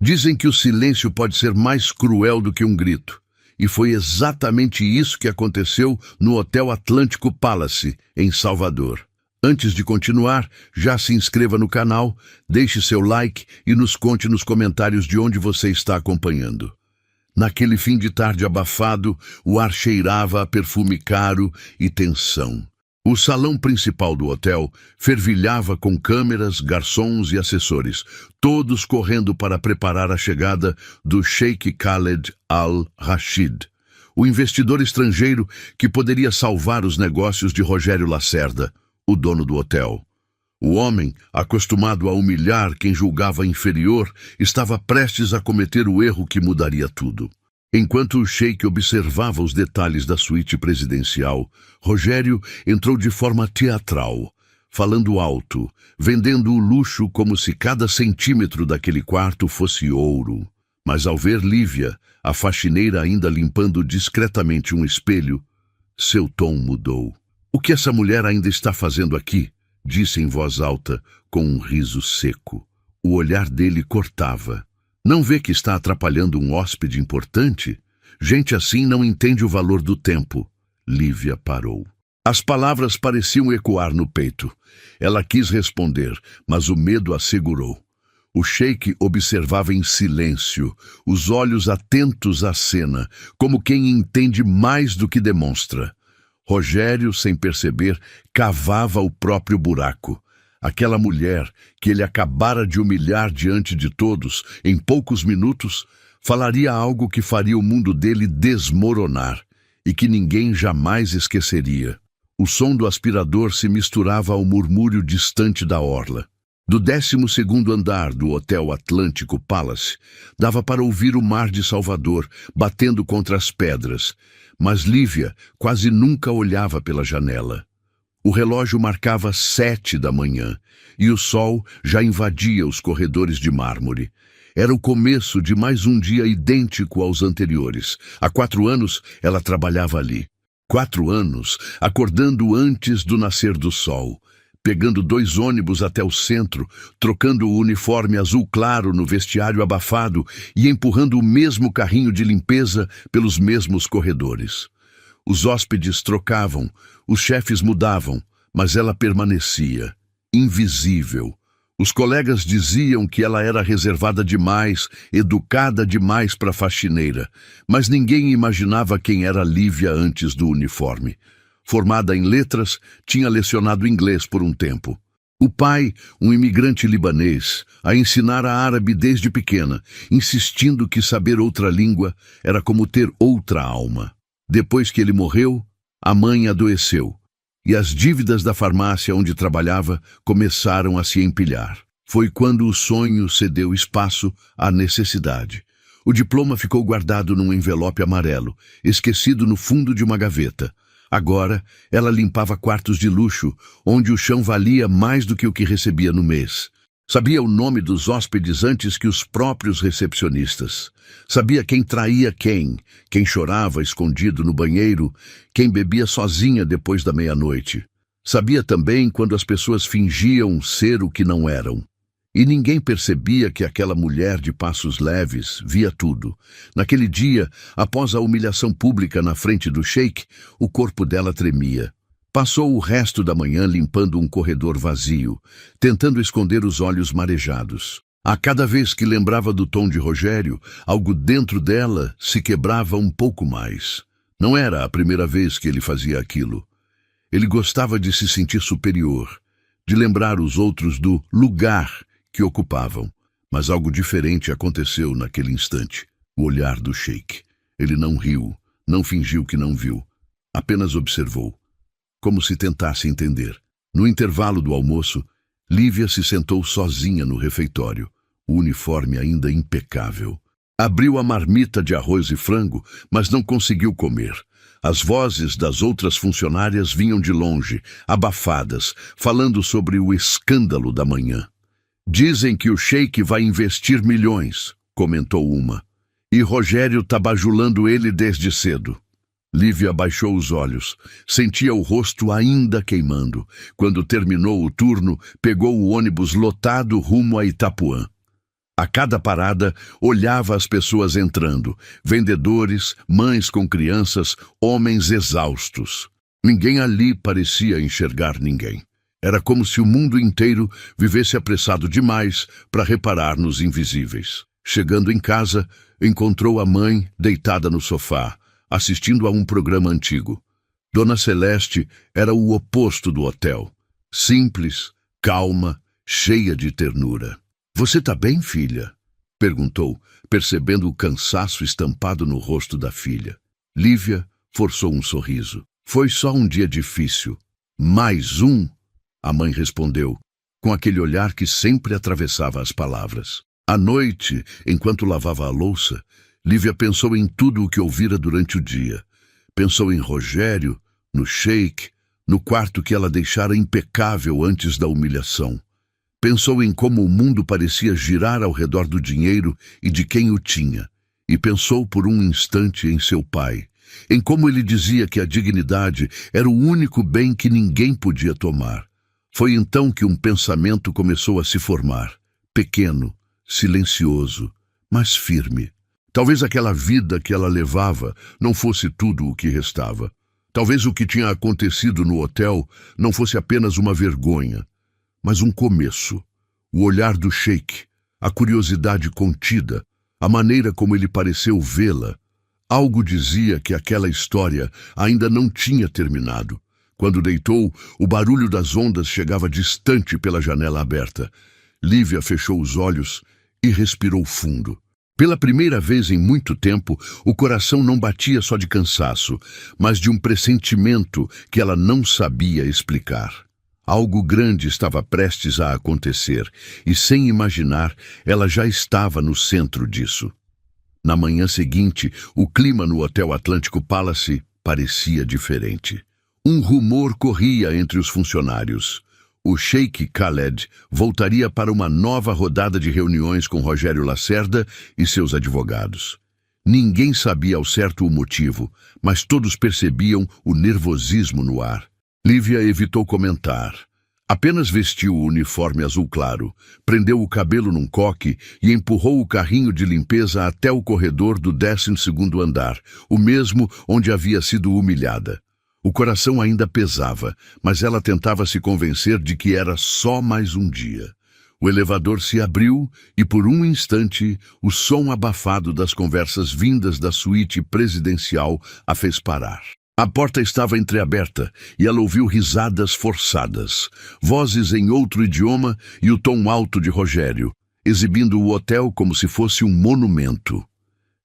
Dizem que o silêncio pode ser mais cruel do que um grito. E foi exatamente isso que aconteceu no Hotel Atlântico Palace, em Salvador. Antes de continuar, já se inscreva no canal, deixe seu like e nos conte nos comentários de onde você está acompanhando. Naquele fim de tarde abafado, o ar cheirava a perfume caro e tensão. O salão principal do hotel fervilhava com câmeras, garçons e assessores, todos correndo para preparar a chegada do Sheikh Khaled Al Rashid, o investidor estrangeiro que poderia salvar os negócios de Rogério Lacerda, o dono do hotel. O homem, acostumado a humilhar quem julgava inferior, estava prestes a cometer o erro que mudaria tudo. Enquanto o sheik observava os detalhes da suíte presidencial, Rogério entrou de forma teatral, falando alto, vendendo o luxo como se cada centímetro daquele quarto fosse ouro. Mas ao ver Lívia, a faxineira ainda limpando discretamente um espelho, seu tom mudou. "O que essa mulher ainda está fazendo aqui?" disse em voz alta, com um riso seco. O olhar dele cortava. "Não vê que está atrapalhando um hóspede importante? Gente assim não entende o valor do tempo." Lívia parou. As palavras pareciam ecoar no peito. Ela quis responder, mas o medo a segurou. O sheik observava em silêncio, os olhos atentos à cena, como quem entende mais do que demonstra. Rogério, sem perceber, cavava o próprio buraco. Aquela mulher que ele acabara de humilhar diante de todos, em poucos minutos, falaria algo que faria o mundo dele desmoronar e que ninguém jamais esqueceria. O som do aspirador se misturava ao murmúrio distante da orla. Do 12º andar do Hotel Atlântico Palace, dava para ouvir o mar de Salvador batendo contra as pedras, mas Lívia quase nunca olhava pela janela. O relógio marcava 7 da manhã e o sol já invadia os corredores de mármore. Era o começo de mais um dia idêntico aos anteriores. Há 4 anos ela trabalhava ali. 4 anos, acordando antes do nascer do sol, pegando 2 ônibus até o centro, trocando o uniforme azul claro no vestiário abafado e empurrando o mesmo carrinho de limpeza pelos mesmos corredores. Os hóspedes trocavam, os chefes mudavam, mas ela permanecia, invisível. Os colegas diziam que ela era reservada demais, educada demais para faxineira, mas ninguém imaginava quem era Lívia antes do uniforme. Formada em letras, tinha lecionado inglês por um tempo. O pai, um imigrante libanês, a ensinara árabe desde pequena, insistindo que saber outra língua era como ter outra alma. Depois que ele morreu, a mãe adoeceu, e as dívidas da farmácia onde trabalhava começaram a se empilhar. Foi quando o sonho cedeu espaço à necessidade. O diploma ficou guardado num envelope amarelo, esquecido no fundo de uma gaveta. Agora, ela limpava quartos de luxo, onde o chão valia mais do que o que recebia no mês. Sabia o nome dos hóspedes antes que os próprios recepcionistas. Sabia quem traía quem chorava escondido no banheiro, quem bebia sozinha depois da meia-noite. Sabia também quando as pessoas fingiam ser o que não eram. E ninguém percebia que aquela mulher de passos leves via tudo. Naquele dia, após a humilhação pública na frente do sheik, o corpo dela tremia. Passou o resto da manhã limpando um corredor vazio, tentando esconder os olhos marejados. A cada vez que lembrava do tom de Rogério, algo dentro dela se quebrava um pouco mais. Não era a primeira vez que ele fazia aquilo. Ele gostava de se sentir superior, de lembrar os outros do lugar que ocupavam. Mas algo diferente aconteceu naquele instante. O olhar do sheik. Ele não riu, não fingiu que não viu. Apenas observou, como se tentasse entender. No intervalo do almoço, Lívia se sentou sozinha no refeitório, o uniforme ainda impecável. Abriu a marmita de arroz e frango, mas não conseguiu comer. As vozes das outras funcionárias vinham de longe, abafadas, falando sobre o escândalo da manhã. "Dizem que o sheik vai investir milhões", comentou uma. "E Rogério tá bajulando ele desde cedo." Lívia baixou os olhos. Sentia o rosto ainda queimando. Quando terminou o turno, pegou o ônibus lotado rumo a Itapuã. A cada parada, olhava as pessoas entrando, vendedores, mães com crianças, homens exaustos. Ninguém ali parecia enxergar ninguém. Era como se o mundo inteiro vivesse apressado demais para reparar nos invisíveis. Chegando em casa, encontrou a mãe deitada no sofá, assistindo a um programa antigo. Dona Celeste era o oposto do hotel. Simples, calma, cheia de ternura. "Você tá bem, filha?" perguntou, percebendo o cansaço estampado no rosto da filha. Lívia forçou um sorriso. "Foi só um dia difícil." "Mais um?" a mãe respondeu, com aquele olhar que sempre atravessava as palavras. À noite, enquanto lavava a louça, Lívia pensou em tudo o que ouvira durante o dia. Pensou em Rogério, no Sheik, no quarto que ela deixara impecável antes da humilhação. Pensou em como o mundo parecia girar ao redor do dinheiro e de quem o tinha. E pensou por um instante em seu pai, em como ele dizia que a dignidade era o único bem que ninguém podia tomar. Foi então que um pensamento começou a se formar, pequeno, silencioso, mas firme. Talvez aquela vida que ela levava não fosse tudo o que restava. Talvez o que tinha acontecido no hotel não fosse apenas uma vergonha, mas um começo. O olhar do Sheik, a curiosidade contida, a maneira como ele pareceu vê-la. Algo dizia que aquela história ainda não tinha terminado. Quando deitou, o barulho das ondas chegava distante pela janela aberta. Lívia fechou os olhos e respirou fundo. Pela primeira vez em muito tempo, o coração não batia só de cansaço, mas de um pressentimento que ela não sabia explicar. Algo grande estava prestes a acontecer, e sem imaginar, ela já estava no centro disso. Na manhã seguinte, o clima no Hotel Atlântico Palace parecia diferente. Um rumor corria entre os funcionários. O Sheik Khaled voltaria para uma nova rodada de reuniões com Rogério Lacerda e seus advogados. Ninguém sabia ao certo o motivo, mas todos percebiam o nervosismo no ar. Lívia evitou comentar. Apenas vestiu o uniforme azul claro, prendeu o cabelo num coque e empurrou o carrinho de limpeza até o corredor do 12º andar, o mesmo onde havia sido humilhada. O coração ainda pesava, mas ela tentava se convencer de que era só mais um dia. O elevador se abriu e, por um instante, o som abafado das conversas vindas da suíte presidencial a fez parar. A porta estava entreaberta e ela ouviu risadas forçadas, vozes em outro idioma e o tom alto de Rogério, exibindo o hotel como se fosse um monumento.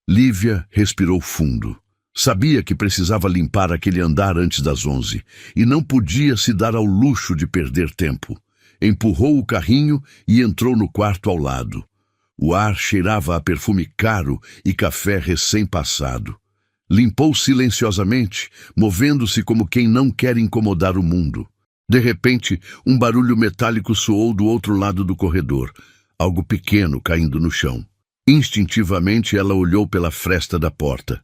Lívia respirou fundo. Sabia que precisava limpar aquele andar antes das 11 e não podia se dar ao luxo de perder tempo. Empurrou o carrinho e entrou no quarto ao lado. O ar cheirava a perfume caro e café recém-passado. Limpou silenciosamente, movendo-se como quem não quer incomodar o mundo. De repente, um barulho metálico soou do outro lado do corredor, algo pequeno caindo no chão. Instintivamente, ela olhou pela fresta da porta.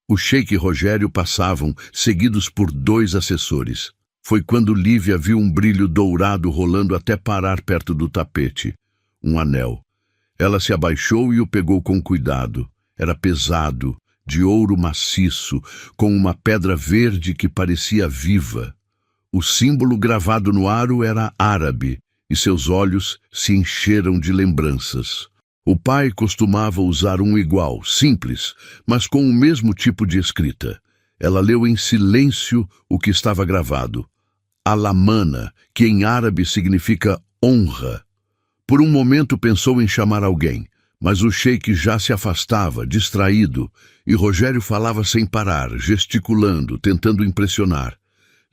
O Sheik e Rogério passavam, seguidos por 2 assessores. Foi quando Lívia viu um brilho dourado rolando até parar perto do tapete. Um anel. Ela se abaixou e o pegou com cuidado. Era pesado, de ouro maciço, com uma pedra verde que parecia viva. O símbolo gravado no aro era árabe, e seus olhos se encheram de lembranças. O pai costumava usar um igual, simples, mas com o mesmo tipo de escrita. Ela leu em silêncio o que estava gravado. Alamana, que em árabe significa honra. Por um momento pensou em chamar alguém, mas o Sheik já se afastava, distraído, e Rogério falava sem parar, gesticulando, tentando impressionar.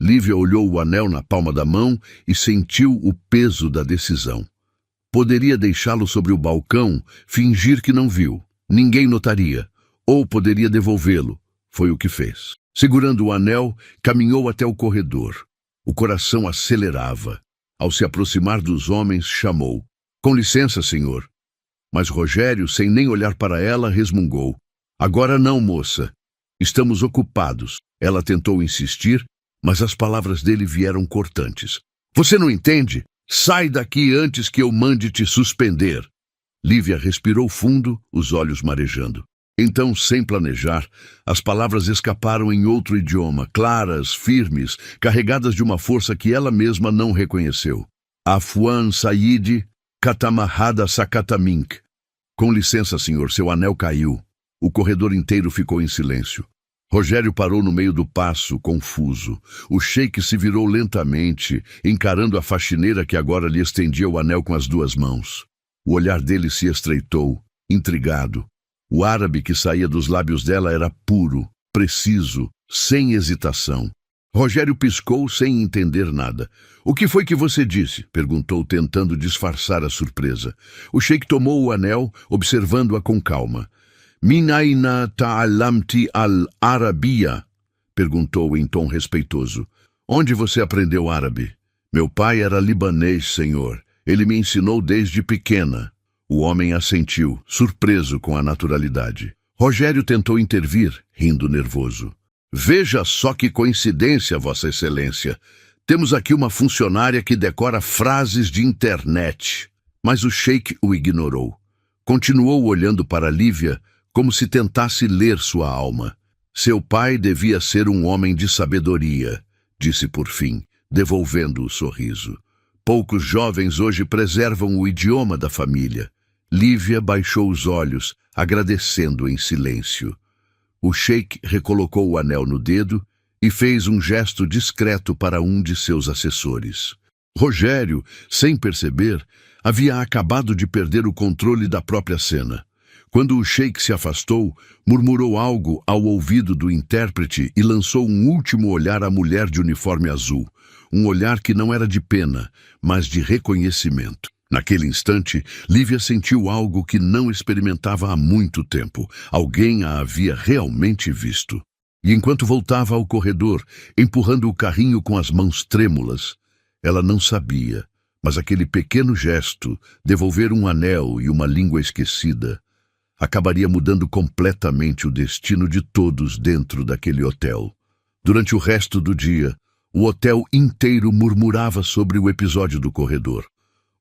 Lívia olhou o anel na palma da mão e sentiu o peso da decisão. Poderia deixá-lo sobre o balcão, fingir que não viu. Ninguém notaria. Ou poderia devolvê-lo. Foi o que fez. Segurando o anel, caminhou até o corredor. O coração acelerava. Ao se aproximar dos homens, chamou. "Com licença, senhor." Mas Rogério, sem nem olhar para ela, resmungou. "Agora não, moça. Estamos ocupados." Ela tentou insistir, mas as palavras dele vieram cortantes. "Você não entende? Sai daqui antes que eu mande te suspender." Lívia respirou fundo, os olhos marejando. Então, sem planejar, as palavras escaparam em outro idioma, claras, firmes, carregadas de uma força que ela mesma não reconheceu. Afwan Sayid Katamahada Sakatamink. Com licença, senhor, seu anel caiu. O corredor inteiro ficou em silêncio. Rogério parou no meio do passo, confuso. O sheik se virou lentamente, encarando a faxineira que agora lhe estendia o anel com as duas mãos. O olhar dele se estreitou, intrigado. O árabe que saía dos lábios dela era puro, preciso, sem hesitação. Rogério piscou sem entender nada. "O que foi que você disse?" perguntou, tentando disfarçar a surpresa. O sheik tomou o anel, observando-a com calma. "Min aina ta'allamti al-arabia?" perguntou em tom respeitoso. "Onde você aprendeu árabe?" "Meu pai era libanês, senhor. Ele me ensinou desde pequena." O homem assentiu, surpreso com a naturalidade. Rogério tentou intervir, rindo nervoso. "Veja só que coincidência, Vossa Excelência. Temos aqui uma funcionária que decora frases de internet." Mas o sheik o ignorou. Continuou olhando para Lívia como se tentasse ler sua alma. "Seu pai devia ser um homem de sabedoria", disse por fim, devolvendo o sorriso. "Poucos jovens hoje preservam o idioma da família." Lívia baixou os olhos, agradecendo em silêncio. O sheik recolocou o anel no dedo e fez um gesto discreto para um de seus assessores. Rogério, sem perceber, havia acabado de perder o controle da própria cena. Quando o sheik se afastou, murmurou algo ao ouvido do intérprete e lançou um último olhar à mulher de uniforme azul. Um olhar que não era de pena, mas de reconhecimento. Naquele instante, Lívia sentiu algo que não experimentava há muito tempo. Alguém a havia realmente visto. E enquanto voltava ao corredor, empurrando o carrinho com as mãos trêmulas, ela não sabia, mas aquele pequeno gesto, devolver um anel e uma língua esquecida, acabaria mudando completamente o destino de todos dentro daquele hotel. Durante o resto do dia, o hotel inteiro murmurava sobre o episódio do corredor.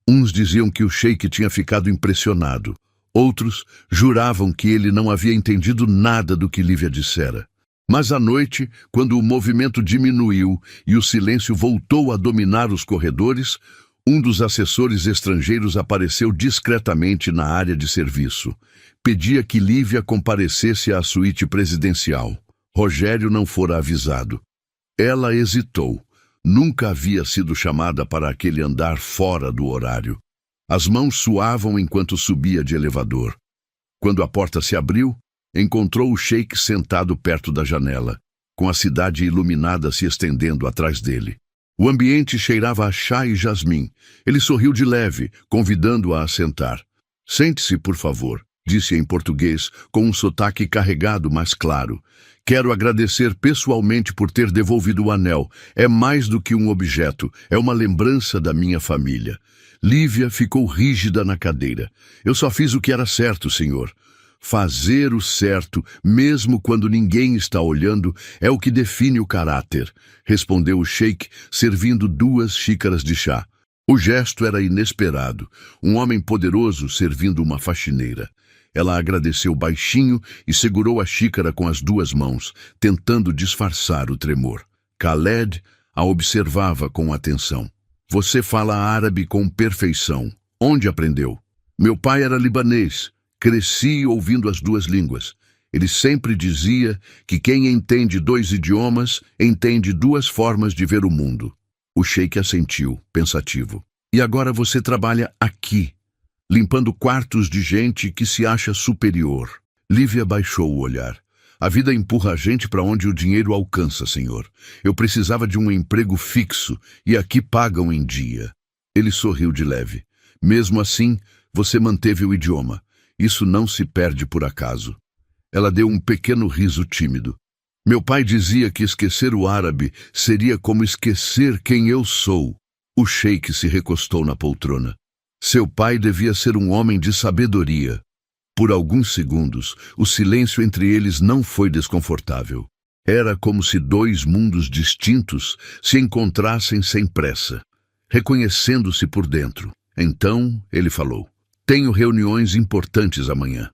Uns diziam que o sheik tinha ficado impressionado. Outros juravam que ele não havia entendido nada do que Lívia dissera. Mas à noite, quando o movimento diminuiu e o silêncio voltou a dominar os corredores, um dos assessores estrangeiros apareceu discretamente na área de serviço. Pedia que Lívia comparecesse à suíte presidencial. Rogério não fora avisado. Ela hesitou. Nunca havia sido chamada para aquele andar fora do horário. As mãos suavam enquanto subia de elevador. Quando a porta se abriu, encontrou o sheik sentado perto da janela, com a cidade iluminada se estendendo atrás dele. O ambiente cheirava a chá e jasmim. Ele sorriu de leve, convidando-a a sentar. "Sente-se, por favor", disse em português, com um sotaque carregado, mas claro. "Quero agradecer pessoalmente por ter devolvido o anel. É mais do que um objeto, é uma lembrança da minha família." Lívia ficou rígida na cadeira. "Eu só fiz o que era certo, senhor." "Fazer o certo, mesmo quando ninguém está olhando, é o que define o caráter", respondeu o sheik, servindo 2 xícaras de chá. O gesto era inesperado. Um homem poderoso servindo uma faxineira. Ela agradeceu baixinho e segurou a xícara com as 2 mãos, tentando disfarçar o tremor. Khaled a observava com atenção. "Você fala árabe com perfeição. Onde aprendeu?" "Meu pai era libanês. Cresci ouvindo as 2 línguas. Ele sempre dizia que quem entende 2 idiomas entende 2 formas de ver o mundo." O sheik assentiu, pensativo. "E agora você trabalha aqui, limpando quartos de gente que se acha superior." Lívia baixou o olhar. "A vida empurra a gente para onde o dinheiro alcança, senhor. Eu precisava de um emprego fixo e aqui pagam em dia." Ele sorriu de leve. "Mesmo assim, você manteve o idioma. Isso não se perde por acaso." Ela deu um pequeno riso tímido. "Meu pai dizia que esquecer o árabe seria como esquecer quem eu sou." O sheik se recostou na poltrona. Seu pai devia ser um homem de sabedoria. Por alguns segundos, o silêncio entre eles não foi desconfortável. Era como se 2 mundos distintos se encontrassem sem pressa, reconhecendo-se por dentro. Então ele falou: Tenho reuniões importantes amanhã.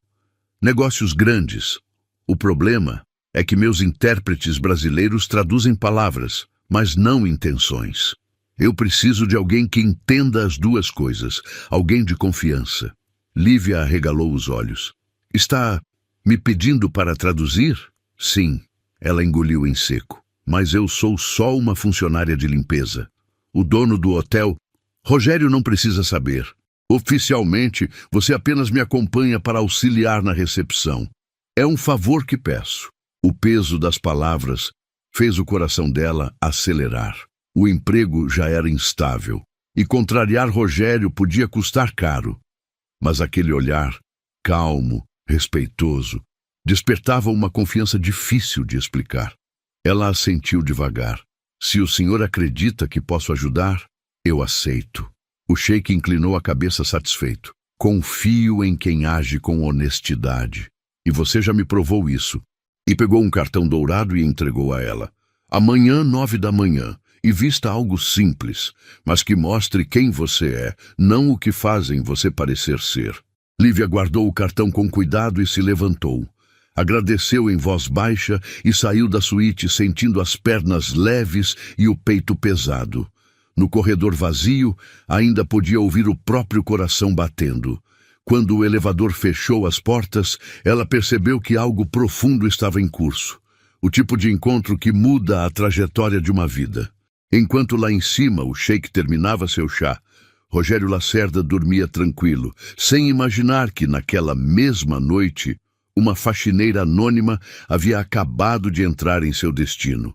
Negócios grandes. O problema é que meus intérpretes brasileiros traduzem palavras, mas não intenções. Eu preciso de alguém que entenda as duas coisas, alguém de confiança. Lívia arregalou os olhos. Está me pedindo para traduzir? Sim, ela engoliu em seco. Mas eu sou só uma funcionária de limpeza. O dono do hotel, Rogério, não precisa saber. Oficialmente, você apenas me acompanha para auxiliar na recepção. É um favor que peço. O peso das palavras fez o coração dela acelerar. O emprego já era instável, e contrariar Rogério podia custar caro. Mas aquele olhar, calmo, respeitoso, despertava uma confiança difícil de explicar. Ela assentiu devagar. Se o senhor acredita que posso ajudar, eu aceito. O sheik inclinou a cabeça satisfeito. Confio em quem age com honestidade. E você já me provou isso. E pegou um cartão dourado e entregou a ela. Amanhã, 9 da manhã. E vista algo simples, mas que mostre quem você é, não o que fazem você parecer ser. Lívia guardou o cartão com cuidado e se levantou. Agradeceu em voz baixa e saiu da suíte sentindo as pernas leves e o peito pesado. No corredor vazio, ainda podia ouvir o próprio coração batendo. Quando o elevador fechou as portas, ela percebeu que algo profundo estava em curso. O tipo de encontro que muda a trajetória de uma vida. Enquanto lá em cima o sheik terminava seu chá, Rogério Lacerda dormia tranquilo, sem imaginar que naquela mesma noite uma faxineira anônima havia acabado de entrar em seu destino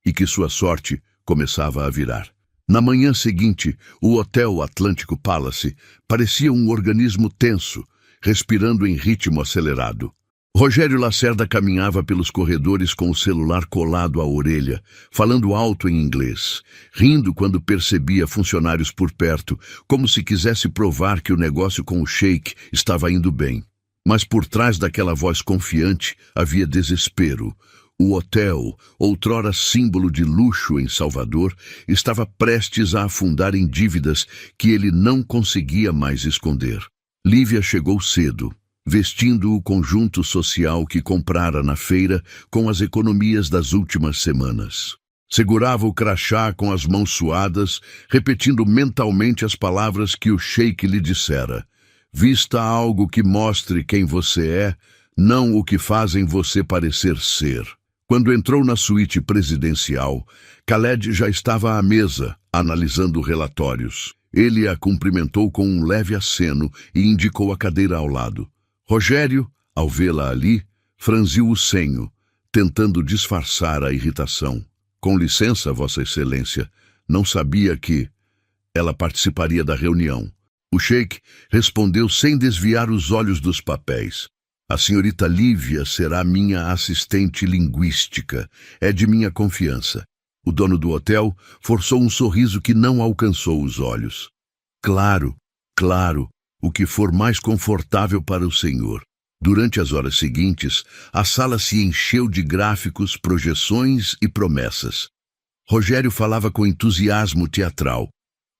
e que sua sorte começava a virar. Na manhã seguinte, o Hotel Atlântico Palace parecia um organismo tenso, respirando em ritmo acelerado. Rogério Lacerda caminhava pelos corredores com o celular colado à orelha, falando alto em inglês, rindo quando percebia funcionários por perto, como se quisesse provar que o negócio com o sheik estava indo bem. Mas por trás daquela voz confiante havia desespero. O hotel, outrora símbolo de luxo em Salvador, estava prestes a afundar em dívidas que ele não conseguia mais esconder. Lívia chegou cedo, vestindo o conjunto social que comprara na feira com as economias das últimas semanas. Segurava o crachá com as mãos suadas, repetindo mentalmente as palavras que o sheik lhe dissera. Vista algo que mostre quem você é, não o que fazem você parecer ser. Quando entrou na suíte presidencial, Khaled já estava à mesa, analisando relatórios. Ele a cumprimentou com um leve aceno e indicou a cadeira ao lado. Rogério, ao vê-la ali, franziu o senho, tentando disfarçar a irritação. Com licença, Vossa Excelência, não sabia que ela participaria da reunião. O sheik respondeu sem desviar os olhos dos papéis. A senhorita Lívia será minha assistente linguística. É de minha confiança. O dono do hotel forçou um sorriso que não alcançou os olhos. Claro, claro. O que for mais confortável para o senhor. Durante as horas seguintes, a sala se encheu de gráficos, projeções e promessas. Rogério falava com entusiasmo teatral,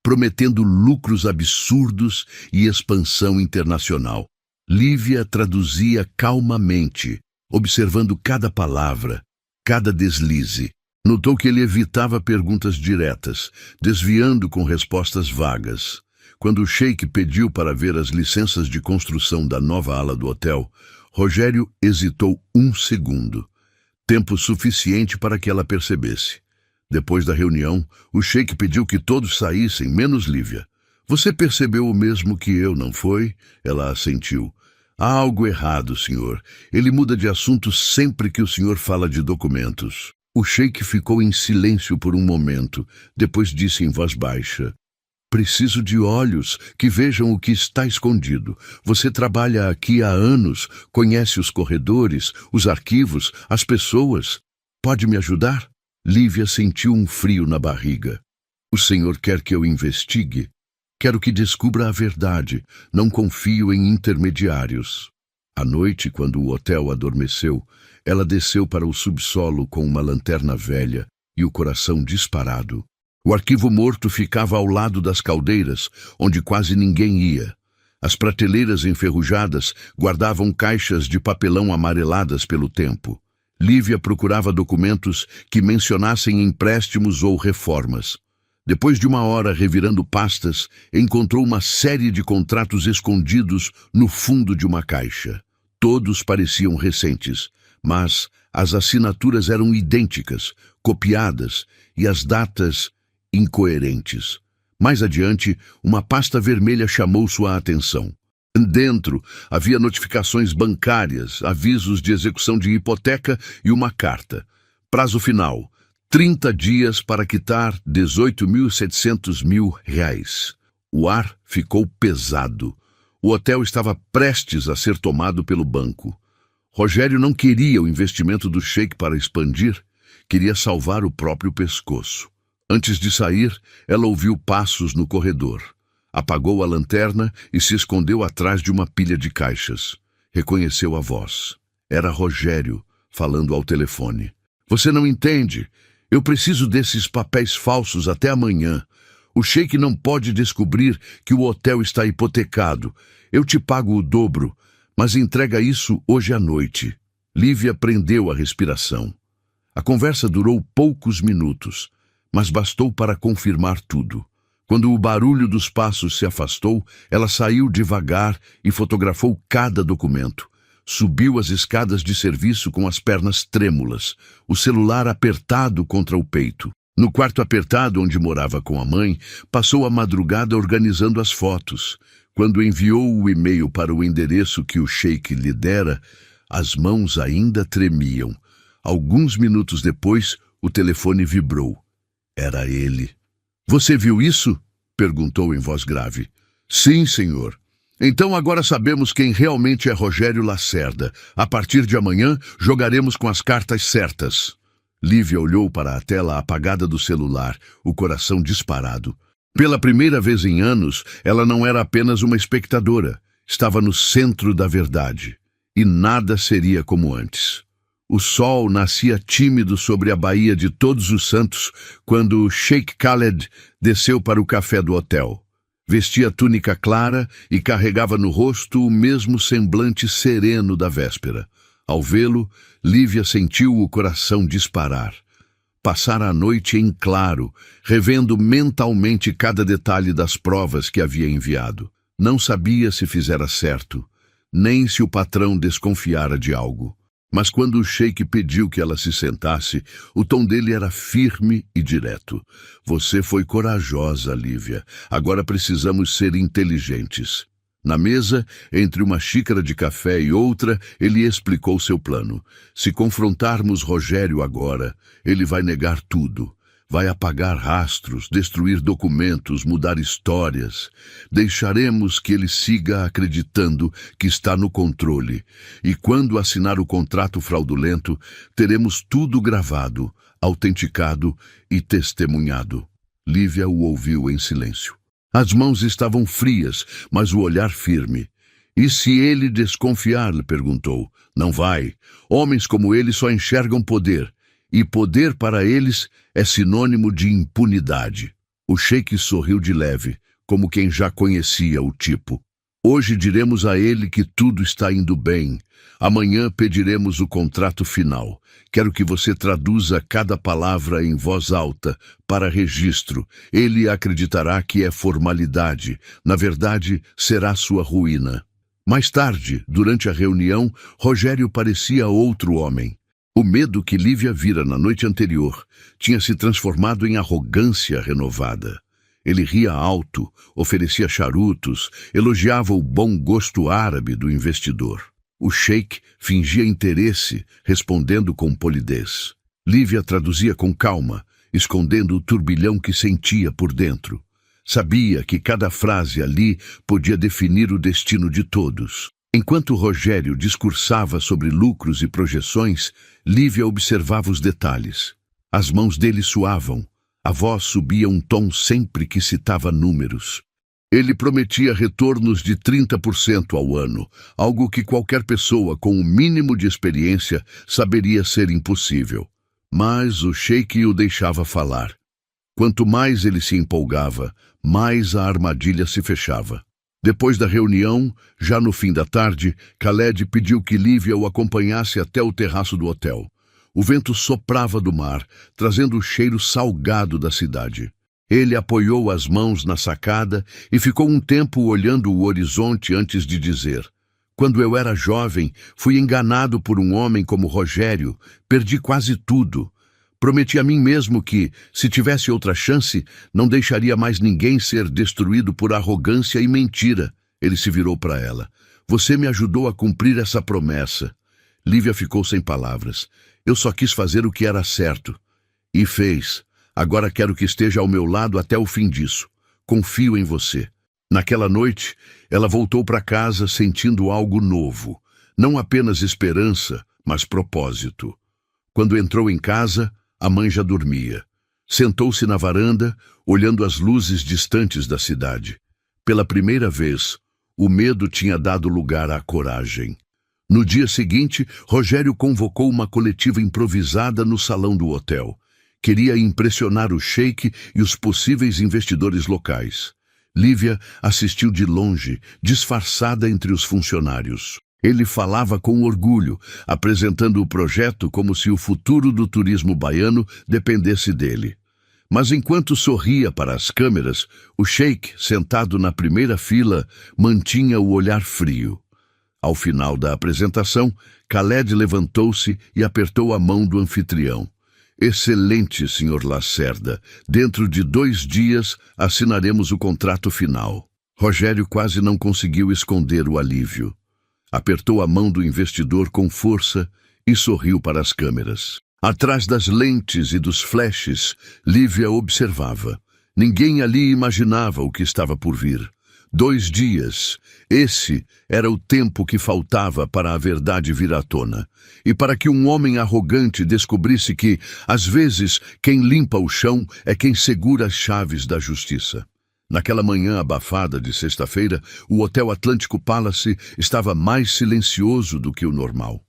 prometendo lucros absurdos e expansão internacional. Lívia traduzia calmamente, observando cada palavra, cada deslize. Notou que ele evitava perguntas diretas, desviando com respostas vagas. Quando o sheik pediu para ver as licenças de construção da nova ala do hotel, Rogério hesitou um segundo, tempo suficiente para que ela percebesse. Depois da reunião, o sheik pediu que todos saíssem, menos Lívia. Você percebeu o mesmo que eu, não foi? Ela assentiu. Há algo errado, senhor. Ele muda de assunto sempre que o senhor fala de documentos. O sheik ficou em silêncio por um momento, depois disse em voz baixa. Preciso de olhos que vejam o que está escondido. Você trabalha aqui há anos, conhece os corredores, os arquivos, as pessoas. Pode me ajudar? Lívia sentiu um frio na barriga. O senhor quer que eu investigue? Quero que descubra a verdade. Não confio em intermediários. À noite, quando o hotel adormeceu, ela desceu para o subsolo com uma lanterna velha e o coração disparado. O arquivo morto ficava ao lado das caldeiras, onde quase ninguém ia. As prateleiras enferrujadas guardavam caixas de papelão amareladas pelo tempo. Lívia procurava documentos que mencionassem empréstimos ou reformas. Depois de uma hora revirando pastas, encontrou uma série de contratos escondidos no fundo de uma caixa. Todos pareciam recentes, mas as assinaturas eram idênticas, copiadas, e as datas incoerentes. Mais adiante, uma pasta vermelha chamou sua atenção. Dentro havia notificações bancárias, avisos de execução de hipoteca e uma carta. Prazo final: 30 dias para quitar 18.700 mil reais. O ar ficou pesado. O hotel estava prestes a ser tomado pelo banco. Rogério não queria o investimento do Sheik para expandir, queria salvar o próprio pescoço. Antes de sair, ela ouviu passos no corredor. Apagou a lanterna e se escondeu atrás de uma pilha de caixas. Reconheceu a voz. Era Rogério, falando ao telefone. Você não entende. Eu preciso desses papéis falsos até amanhã. O Sheik não pode descobrir que o hotel está hipotecado. Eu te pago o dobro, mas entrega isso hoje à noite. Lívia prendeu a respiração. A conversa durou poucos minutos, mas bastou para confirmar tudo. Quando o barulho dos passos se afastou, ela saiu devagar e fotografou cada documento. Subiu as escadas de serviço com as pernas trêmulas, o celular apertado contra o peito. No quarto apertado onde morava com a mãe, passou a madrugada organizando as fotos. Quando enviou o e-mail para o endereço que o Sheik lhe dera, as mãos ainda tremiam. Alguns minutos depois, o telefone vibrou. Era ele. Você viu isso? Perguntou em voz grave. Sim, senhor. Então agora sabemos quem realmente é Rogério Lacerda. A partir de amanhã, jogaremos com as cartas certas. Lívia olhou para a tela apagada do celular, o coração disparado. Pela primeira vez em anos, ela não era apenas uma espectadora. Estava no centro da verdade. E nada seria como antes. O sol nascia tímido sobre a Baía de Todos os Santos quando o Sheik Khaled desceu para o café do hotel. Vestia túnica clara e carregava no rosto o mesmo semblante sereno da véspera. Ao vê-lo, Lívia sentiu o coração disparar. Passara a noite em claro, revendo mentalmente cada detalhe das provas que havia enviado. Não sabia se fizera certo, nem se o patrão desconfiara de algo. Mas quando o Sheik pediu que ela se sentasse, o tom dele era firme e direto. Você foi corajosa, Lívia. Agora precisamos ser inteligentes. Na mesa, entre uma xícara de café e outra, ele explicou seu plano. Se confrontarmos Rogério agora, ele vai negar tudo. Vai apagar rastros, destruir documentos, mudar histórias. Deixaremos que ele siga acreditando que está no controle. E quando assinar o contrato fraudulento, teremos tudo gravado, autenticado e testemunhado. Lívia o ouviu em silêncio. As mãos estavam frias, mas o olhar firme. E se ele desconfiar, lhe perguntou. Não vai. Homens como ele só enxergam poder. E poder para eles é sinônimo de impunidade. O Sheik sorriu de leve, como quem já conhecia o tipo. Hoje diremos a ele que tudo está indo bem. Amanhã pediremos o contrato final. Quero que você traduza cada palavra em voz alta, para registro. Ele acreditará que é formalidade. Na verdade, será sua ruína. Mais tarde, durante a reunião, Rogério parecia outro homem. O medo que Lívia vira na noite anterior tinha se transformado em arrogância renovada. Ele ria alto, oferecia charutos, elogiava o bom gosto árabe do investidor. O Sheik fingia interesse, respondendo com polidez. Lívia traduzia com calma, escondendo o turbilhão que sentia por dentro. Sabia que cada frase ali podia definir o destino de todos. Enquanto Rogério discursava sobre lucros e projeções, Lívia observava os detalhes. As mãos dele suavam, a voz subia um tom sempre que citava números. Ele prometia retornos de 30% ao ano, algo que qualquer pessoa com o mínimo de experiência saberia ser impossível. Mas o Sheik o deixava falar. Quanto mais ele se empolgava, mais a armadilha se fechava. Depois da reunião, já no fim da tarde, Khaled pediu que Lívia o acompanhasse até o terraço do hotel. O vento soprava do mar, trazendo o cheiro salgado da cidade. Ele apoiou as mãos na sacada e ficou um tempo olhando o horizonte antes de dizer: "Quando eu era jovem, fui enganado por um homem como Rogério, perdi quase tudo. Prometi a mim mesmo que, se tivesse outra chance, não deixaria mais ninguém ser destruído por arrogância e mentira." Ele se virou para ela. "Você me ajudou a cumprir essa promessa." Lívia ficou sem palavras. "Eu só quis fazer o que era certo." "E fez. Agora quero que esteja ao meu lado até o fim disso. Confio em você." Naquela noite, ela voltou para casa sentindo algo novo. Não apenas esperança, mas propósito. Quando entrou em casa, a mãe já dormia. Sentou-se na varanda, olhando as luzes distantes da cidade. Pela primeira vez, o medo tinha dado lugar à coragem. No dia seguinte, Rogério convocou uma coletiva improvisada no salão do hotel. Queria impressionar o sheik e os possíveis investidores locais. Lívia assistiu de longe, disfarçada entre os funcionários. Ele falava com orgulho, apresentando o projeto como se o futuro do turismo baiano dependesse dele. Mas enquanto sorria para as câmeras, o sheik, sentado na primeira fila, mantinha o olhar frio. Ao final da apresentação, Khaled levantou-se e apertou a mão do anfitrião. "Excelente, Sr. Lacerda. Dentro de 2 dias assinaremos o contrato final." Rogério quase não conseguiu esconder o alívio. Apertou a mão do investidor com força e sorriu para as câmeras. Atrás das lentes e dos flashes, Lívia observava. Ninguém ali imaginava o que estava por vir. 2 dias. Esse era o tempo que faltava para a verdade vir à tona. E para que um homem arrogante descobrisse que, às vezes, quem limpa o chão é quem segura as chaves da justiça. Naquela manhã abafada de sexta-feira, o Hotel Atlântico Palace estava mais silencioso do que o normal.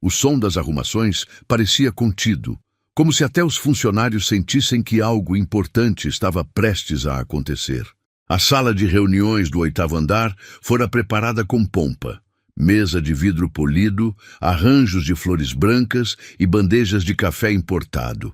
O som das arrumações parecia contido, como se até os funcionários sentissem que algo importante estava prestes a acontecer. A sala de reuniões do 8º andar fora preparada com pompa. Mesa de vidro polido, arranjos de flores brancas e bandejas de café importado.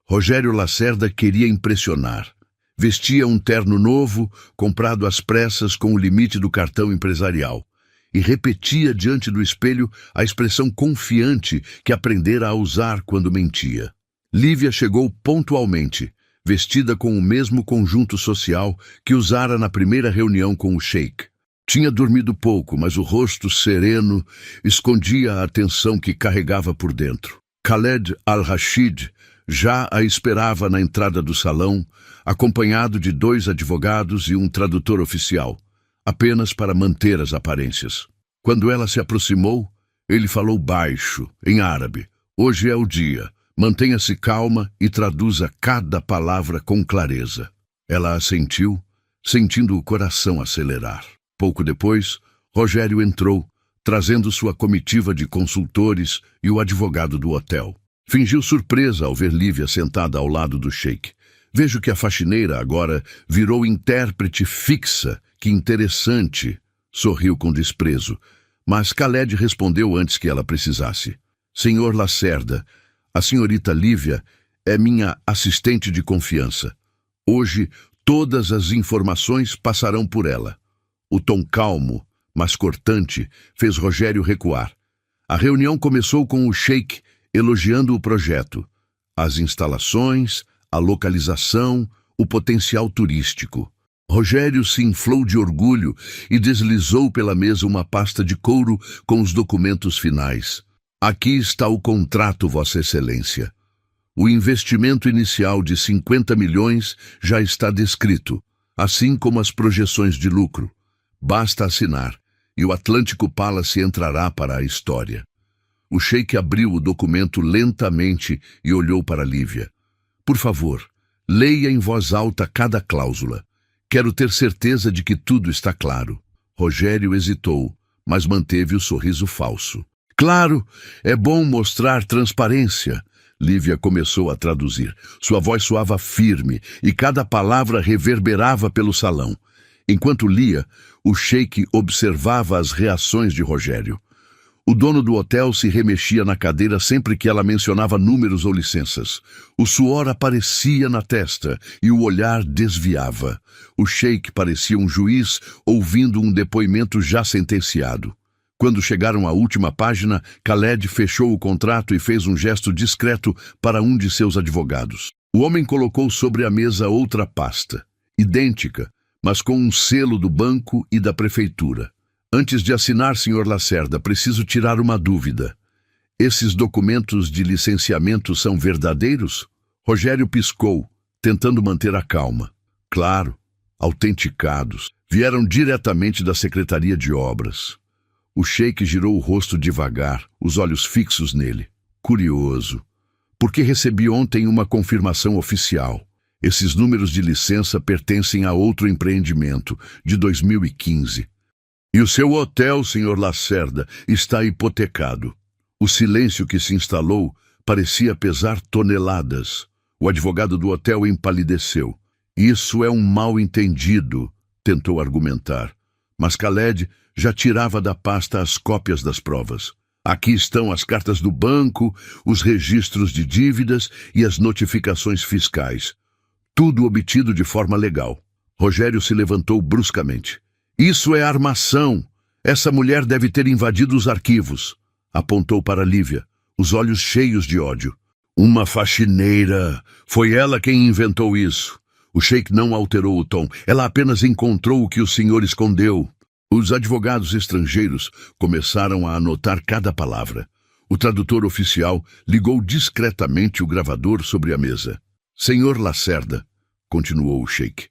Rogério Lacerda queria impressionar. Vestia um terno novo, comprado às pressas com o limite do cartão empresarial, e repetia diante do espelho a expressão confiante que aprendera a usar quando mentia. Lívia chegou pontualmente, vestida com o mesmo conjunto social que usara na primeira reunião com o sheik. Tinha dormido pouco, mas o rosto sereno escondia a tensão que carregava por dentro. Khaled Al-Rashid já a esperava na entrada do salão, acompanhado de 2 advogados e um tradutor oficial, apenas para manter as aparências. Quando ela se aproximou, ele falou baixo, em árabe: "Hoje é o dia. Mantenha-se calma e traduza cada palavra com clareza." Ela assentiu, sentindo o coração acelerar. Pouco depois, Rogério entrou, trazendo sua comitiva de consultores e o advogado do hotel. Fingiu surpresa ao ver Lívia sentada ao lado do sheik. "Vejo que a faxineira agora virou intérprete fixa. Que interessante." Sorriu com desprezo, mas Khaled respondeu antes que ela precisasse. "Senhor Lacerda, a senhorita Lívia é minha assistente de confiança. Hoje, todas as informações passarão por ela." O tom calmo, mas cortante, fez Rogério recuar. A reunião começou com o sheik elogiando o projeto, as instalações, a localização, o potencial turístico. Rogério se inflou de orgulho e deslizou pela mesa uma pasta de couro com os documentos finais. "Aqui está o contrato, Vossa Excelência. O investimento inicial de 50 milhões já está descrito, assim como as projeções de lucro. Basta assinar, e o Atlântico Palace entrará para a história." O sheik abriu o documento lentamente e olhou para Lívia. "Por favor, leia em voz alta cada cláusula. Quero ter certeza de que tudo está claro." Rogério hesitou, mas manteve o sorriso falso. "Claro, é bom mostrar transparência." Lívia começou a traduzir. Sua voz soava firme e cada palavra reverberava pelo salão. Enquanto lia, o sheik observava as reações de Rogério. O dono do hotel se remexia na cadeira sempre que ela mencionava números ou licenças. O suor aparecia na testa e o olhar desviava. O sheik parecia um juiz ouvindo um depoimento já sentenciado. Quando chegaram à última página, Khaled fechou o contrato e fez um gesto discreto para um de seus advogados. O homem colocou sobre a mesa outra pasta, idêntica, mas com um selo do banco e da prefeitura. Antes de assinar, Sr. Lacerda, preciso tirar uma dúvida. Esses documentos de licenciamento são verdadeiros? Rogério piscou, tentando manter a calma. Claro, autenticados. Vieram diretamente da Secretaria de Obras. O sheik girou o rosto devagar, os olhos fixos nele. Curioso. Porque recebi ontem uma confirmação oficial. Esses números de licença pertencem a outro empreendimento, de 2015. E o seu hotel, Sr. Lacerda, está hipotecado. O silêncio que se instalou parecia pesar toneladas. O advogado do hotel empalideceu. Isso é um mal-entendido, tentou argumentar. Mas Khaled já tirava da pasta as cópias das provas. Aqui estão as cartas do banco, os registros de dívidas e as notificações fiscais. Tudo obtido de forma legal. Rogério se levantou bruscamente. Isso é armação. Essa mulher deve ter invadido os arquivos. Apontou para Lívia, os olhos cheios de ódio. Uma faxineira. Foi ela quem inventou isso. O sheik não alterou o tom. Ela apenas encontrou o que o senhor escondeu. Os advogados estrangeiros começaram a anotar cada palavra. O tradutor oficial ligou discretamente o gravador sobre a mesa. Senhor Lacerda, continuou o sheik,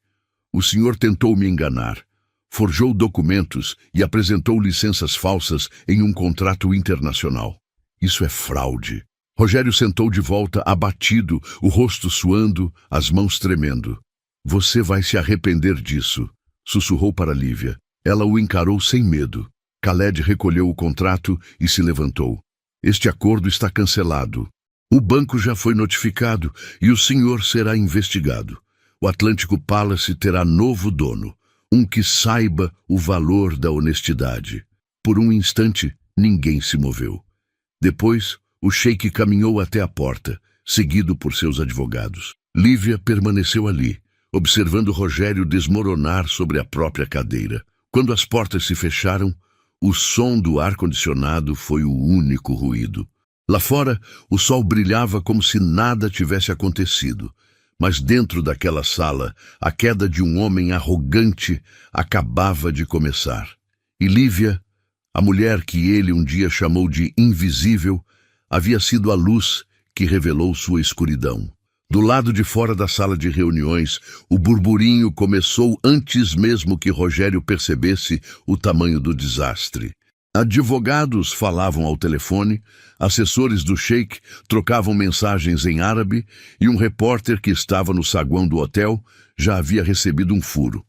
o senhor tentou me enganar. Forjou documentos e apresentou licenças falsas em um contrato internacional. Isso é fraude. Rogério sentou de volta abatido, o rosto suando, as mãos tremendo. Você vai se arrepender disso, sussurrou para Lívia. Ela o encarou sem medo. Khaled recolheu o contrato e se levantou. Este acordo está cancelado. O banco já foi notificado e o senhor será investigado. O Atlântico Palace terá novo dono. Um que saiba o valor da honestidade. Por um instante, ninguém se moveu. Depois, o sheik caminhou até a porta, seguido por seus advogados. Lívia permaneceu ali, observando Rogério desmoronar sobre a própria cadeira. Quando as portas se fecharam, o som do ar-condicionado foi o único ruído. Lá fora, o sol brilhava como se nada tivesse acontecido. Mas dentro daquela sala, a queda de um homem arrogante acabava de começar. E Lívia, a mulher que ele um dia chamou de invisível, havia sido a luz que revelou sua escuridão. Do lado de fora da sala de reuniões, o burburinho começou antes mesmo que Rogério percebesse o tamanho do desastre. Advogados falavam ao telefone, assessores do sheik trocavam mensagens em árabe e um repórter que estava no saguão do hotel já havia recebido um furo.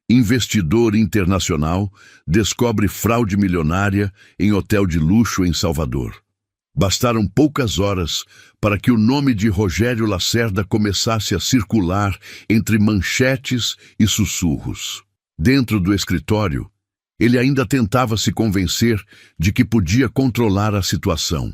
Investidor internacional descobre fraude milionária em hotel de luxo em Salvador. Bastaram poucas horas para que o nome de Rogério Lacerda começasse a circular entre manchetes e sussurros. Dentro do escritório, ele ainda tentava se convencer de que podia controlar a situação.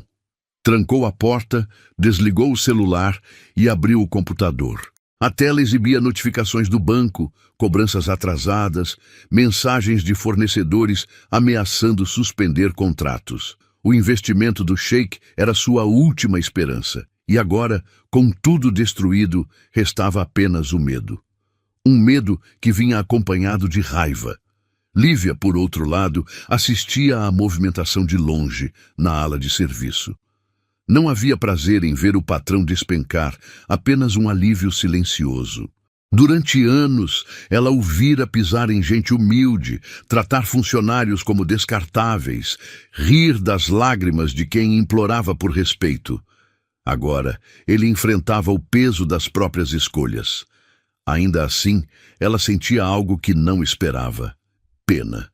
Trancou a porta, desligou o celular e abriu o computador. A tela exibia notificações do banco, cobranças atrasadas, mensagens de fornecedores ameaçando suspender contratos. O investimento do sheik era sua última esperança. E agora, com tudo destruído, restava apenas o medo. Um medo que vinha acompanhado de raiva. Lívia, por outro lado, assistia à movimentação de longe, na ala de serviço. Não havia prazer em ver o patrão despencar, apenas um alívio silencioso. Durante anos, ela o vira pisar em gente humilde, tratar funcionários como descartáveis, rir das lágrimas de quem implorava por respeito. Agora, ele enfrentava o peso das próprias escolhas. Ainda assim, ela sentia algo que não esperava. Pena.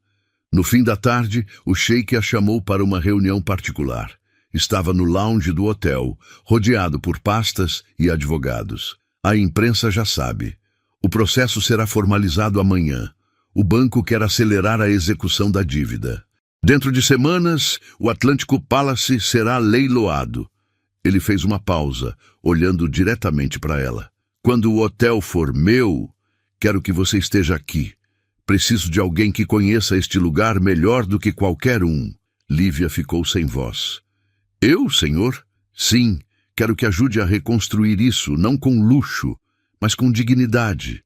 No fim da tarde, o sheik a chamou para uma reunião particular. Estava no lounge do hotel, rodeado por pastas e advogados. A imprensa já sabe. O processo será formalizado amanhã. O banco quer acelerar a execução da dívida. Dentro de semanas, o Atlântico Palace será leiloado. Ele fez uma pausa, olhando diretamente para ela. Quando o hotel for meu, quero que você esteja aqui. Preciso de alguém que conheça este lugar melhor do que qualquer um. Lívia ficou sem voz. Eu, senhor? Sim, quero que ajude a reconstruir isso, não com luxo, mas com dignidade.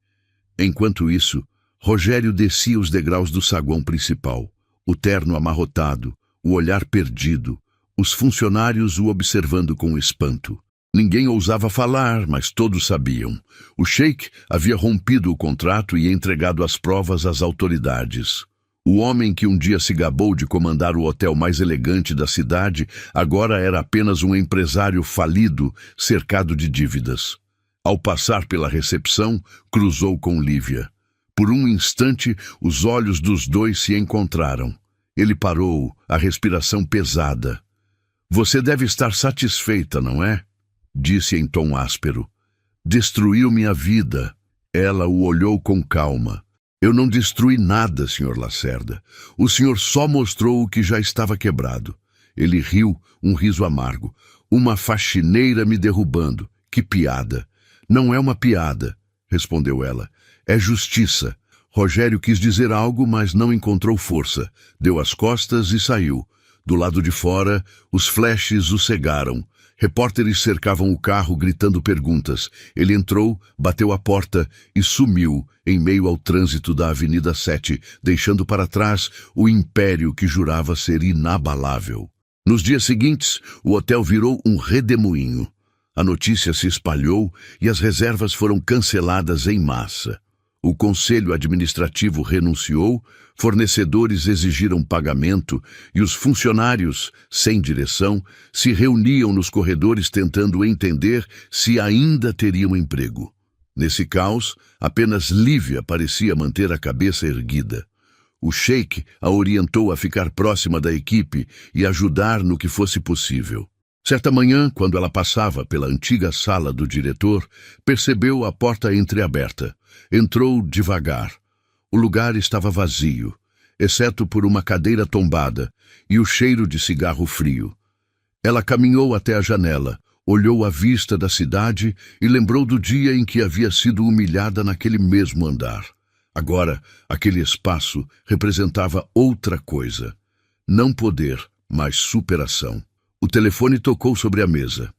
Enquanto isso, Rogério descia os degraus do saguão principal, o terno amarrotado, o olhar perdido, os funcionários o observando com espanto. Ninguém ousava falar, mas todos sabiam. O sheik havia rompido o contrato e entregado as provas às autoridades. O homem que um dia se gabou de comandar o hotel mais elegante da cidade agora era apenas um empresário falido, cercado de dívidas. Ao passar pela recepção, cruzou com Lívia. Por um instante, os olhos dos dois se encontraram. Ele parou, a respiração pesada. Você deve estar satisfeita, não é? Disse em tom áspero. Destruiu minha vida. Ela o olhou com calma. Eu não destruí nada, Sr. Lacerda. O senhor só mostrou o que já estava quebrado. Ele riu, um riso amargo. Uma faxineira me derrubando. Que piada. Não é uma piada, respondeu ela. É justiça. Rogério quis dizer algo, mas não encontrou força. Deu as costas e saiu. Do lado de fora, os flashes o cegaram. Repórteres cercavam o carro gritando perguntas. Ele entrou, bateu a porta e sumiu em meio ao trânsito da Avenida 7, deixando para trás o império que jurava ser inabalável. Nos dias seguintes, o hotel virou um redemoinho. A notícia se espalhou e as reservas foram canceladas em massa. O conselho administrativo renunciou, fornecedores exigiram pagamento e os funcionários, sem direção, se reuniam nos corredores tentando entender se ainda teriam emprego. Nesse caos, apenas Lívia parecia manter a cabeça erguida. O sheik a orientou a ficar próxima da equipe e ajudar no que fosse possível. Certa manhã, quando ela passava pela antiga sala do diretor, percebeu a porta entreaberta. Entrou devagar. O lugar estava vazio, exceto por uma cadeira tombada e o cheiro de cigarro frio. Ela caminhou até a janela, olhou a vista da cidade e lembrou do dia em que havia sido humilhada naquele mesmo andar. Agora, aquele espaço representava outra coisa. Não poder, mas superação. O telefone tocou sobre a mesa.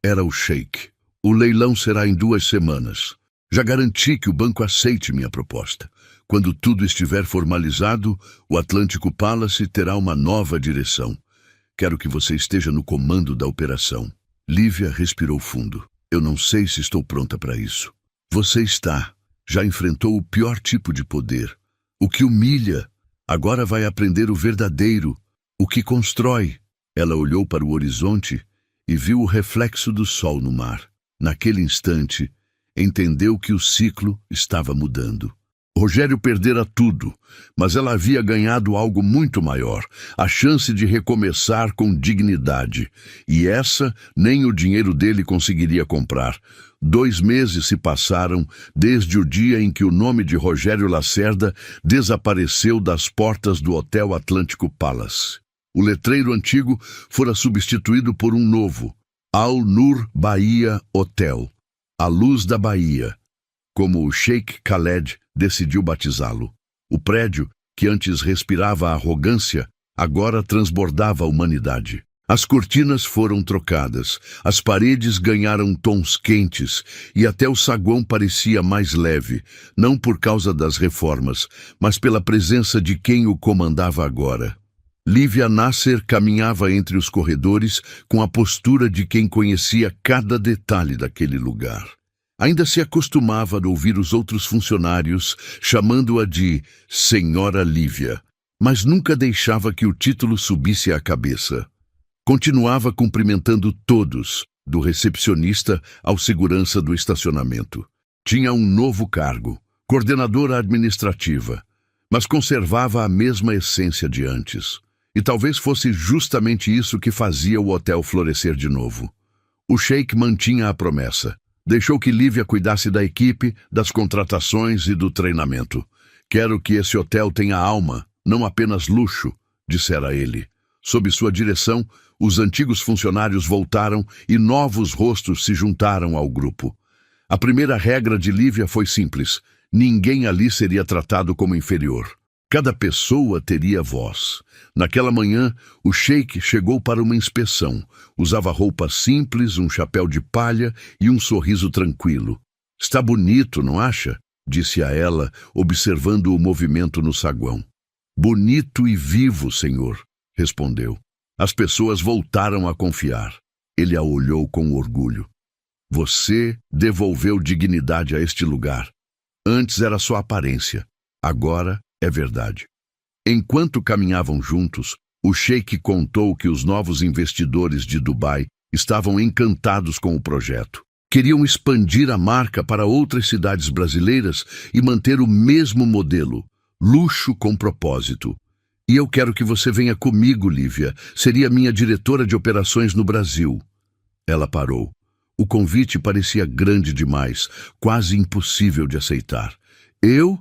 Era o sheik. O leilão será em 2 semanas. Já garanti que o banco aceite minha proposta. Quando tudo estiver formalizado, o Atlântico Palace terá uma nova direção. Quero que você esteja no comando da operação. Lívia respirou fundo. Eu não sei se estou pronta para isso. Você está. Já enfrentou o pior tipo de poder. O que humilha. Agora vai aprender o verdadeiro. O que constrói. Ela olhou para o horizonte e viu o reflexo do sol no mar. Naquele instante, entendeu que o ciclo estava mudando. Rogério perdera tudo, mas ela havia ganhado algo muito maior, a chance de recomeçar com dignidade. E essa nem o dinheiro dele conseguiria comprar. 2 meses se passaram desde o dia em que o nome de Rogério Lacerda desapareceu das portas do Hotel Atlântico Palace. O letreiro antigo fora substituído por um novo, Al-Nur Bahia Hotel, a luz da Bahia, como o Sheik Khaled decidiu batizá-lo. O prédio, que antes respirava arrogância, agora transbordava a humanidade. As cortinas foram trocadas, as paredes ganharam tons quentes e até o saguão parecia mais leve, não por causa das reformas, mas pela presença de quem o comandava agora. Lívia Nasser caminhava entre os corredores com a postura de quem conhecia cada detalhe daquele lugar. Ainda se acostumava a ouvir os outros funcionários chamando-a de Senhora Lívia, mas nunca deixava que o título subisse à cabeça. Continuava cumprimentando todos, do recepcionista ao segurança do estacionamento. Tinha um novo cargo, coordenadora administrativa, mas conservava a mesma essência de antes. E talvez fosse justamente isso que fazia o hotel florescer de novo. O sheik mantinha a promessa. Deixou que Lívia cuidasse da equipe, das contratações e do treinamento. Quero que esse hotel tenha alma, não apenas luxo, dissera ele. Sob sua direção, os antigos funcionários voltaram e novos rostos se juntaram ao grupo. A primeira regra de Lívia foi simples: ninguém ali seria tratado como inferior. Cada pessoa teria voz. Naquela manhã, o sheik chegou para uma inspeção. Usava roupa simples, um chapéu de palha e um sorriso tranquilo. Está bonito, não acha? Disse a ela, observando o movimento no saguão. Bonito e vivo, senhor, respondeu. As pessoas voltaram a confiar. Ele a olhou com orgulho. Você devolveu dignidade a este lugar. Antes era só aparência. Agora é verdade. Enquanto caminhavam juntos, o sheik contou que os novos investidores de Dubai estavam encantados com o projeto. Queriam expandir a marca para outras cidades brasileiras e manter o mesmo modelo, luxo com propósito. E eu quero que você venha comigo, Lívia. Seria minha diretora de operações no Brasil. Ela parou. O convite parecia grande demais, quase impossível de aceitar. Eu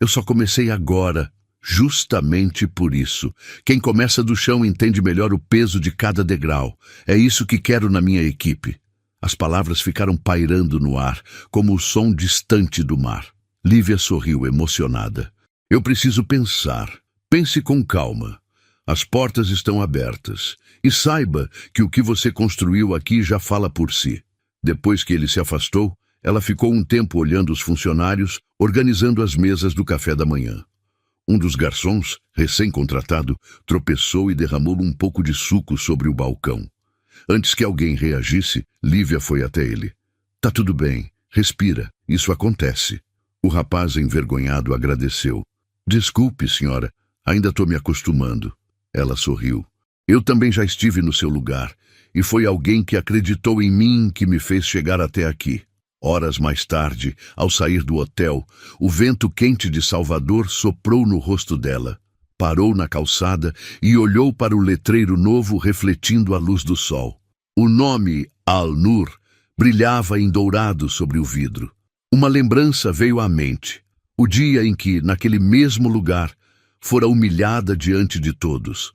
só comecei agora, justamente por isso. Quem começa do chão entende melhor o peso de cada degrau. É isso que quero na minha equipe. As palavras ficaram pairando no ar, como o som distante do mar. Lívia sorriu, emocionada. Eu preciso pensar. Pense com calma. As portas estão abertas. E saiba que o que você construiu aqui já fala por si. Depois que ele se afastou, ela ficou um tempo olhando os funcionários, organizando as mesas do café da manhã. Um dos garçons, recém-contratado, tropeçou e derramou um pouco de suco sobre o balcão. Antes que alguém reagisse, Lívia foi até ele. Tá tudo bem, respira, isso acontece. O rapaz, envergonhado, agradeceu. Desculpe, senhora, ainda estou me acostumando. Ela sorriu. Eu também já estive no seu lugar, e foi alguém que acreditou em mim que me fez chegar até aqui. Horas mais tarde, ao sair do hotel, o vento quente de Salvador soprou no rosto dela. Parou na calçada e olhou para o letreiro novo refletindo a luz do sol. O nome Al-Nur brilhava em dourado sobre o vidro. Uma lembrança veio à mente. O dia em que, naquele mesmo lugar, fora humilhada diante de todos.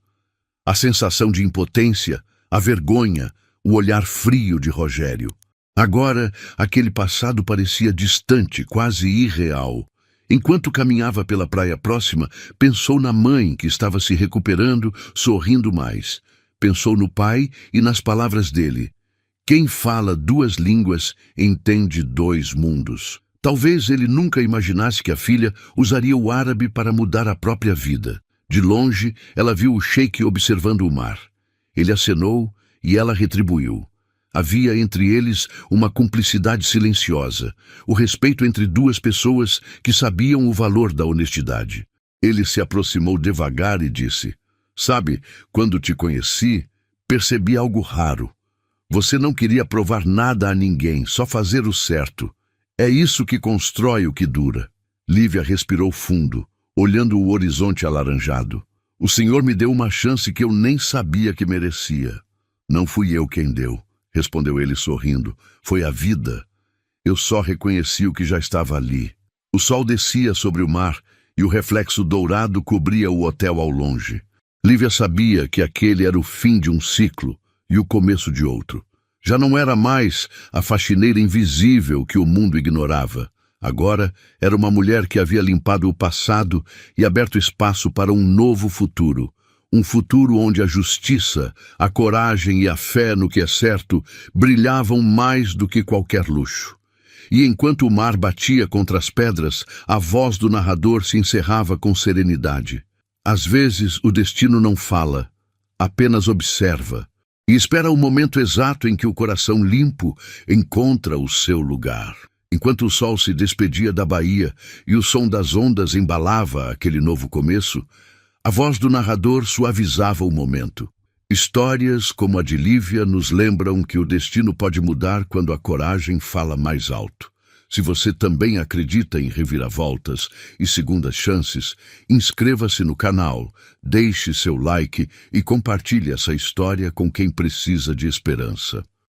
A sensação de impotência, a vergonha, o olhar frio de Rogério. Agora, aquele passado parecia distante, quase irreal. Enquanto caminhava pela praia próxima, pensou na mãe que estava se recuperando, sorrindo mais. Pensou no pai e nas palavras dele. Quem fala duas línguas entende dois mundos. Talvez ele nunca imaginasse que a filha usaria o árabe para mudar a própria vida. De longe, ela viu o sheik observando o mar. Ele acenou e ela retribuiu. Havia entre eles uma cumplicidade silenciosa, o respeito entre duas pessoas que sabiam o valor da honestidade. Ele se aproximou devagar e disse: Sabe, quando te conheci, percebi algo raro. Você não queria provar nada a ninguém, só fazer o certo. É isso que constrói o que dura. Lívia respirou fundo, olhando o horizonte alaranjado. O Senhor me deu uma chance que eu nem sabia que merecia. Não fui eu quem deu, respondeu ele sorrindo. Foi a vida. Eu só reconheci o que já estava ali. O sol descia sobre o mar e o reflexo dourado cobria o hotel ao longe. Lívia sabia que aquele era o fim de um ciclo e o começo de outro. Já não era mais a faxineira invisível que o mundo ignorava. Agora era uma mulher que havia limpado o passado e aberto espaço para um novo futuro. Um futuro onde a justiça, a coragem e a fé no que é certo brilhavam mais do que qualquer luxo. E enquanto o mar batia contra as pedras, a voz do narrador se encerrava com serenidade. Às vezes o destino não fala, apenas observa, e espera o momento exato em que o coração limpo encontra o seu lugar. Enquanto o sol se despedia da baía e o som das ondas embalava aquele novo começo, a voz do narrador suavizava o momento. Histórias como a de Lívia nos lembram que o destino pode mudar quando a coragem fala mais alto. Se você também acredita em reviravoltas e segundas chances, inscreva-se no canal, deixe seu like e compartilhe essa história com quem precisa de esperança.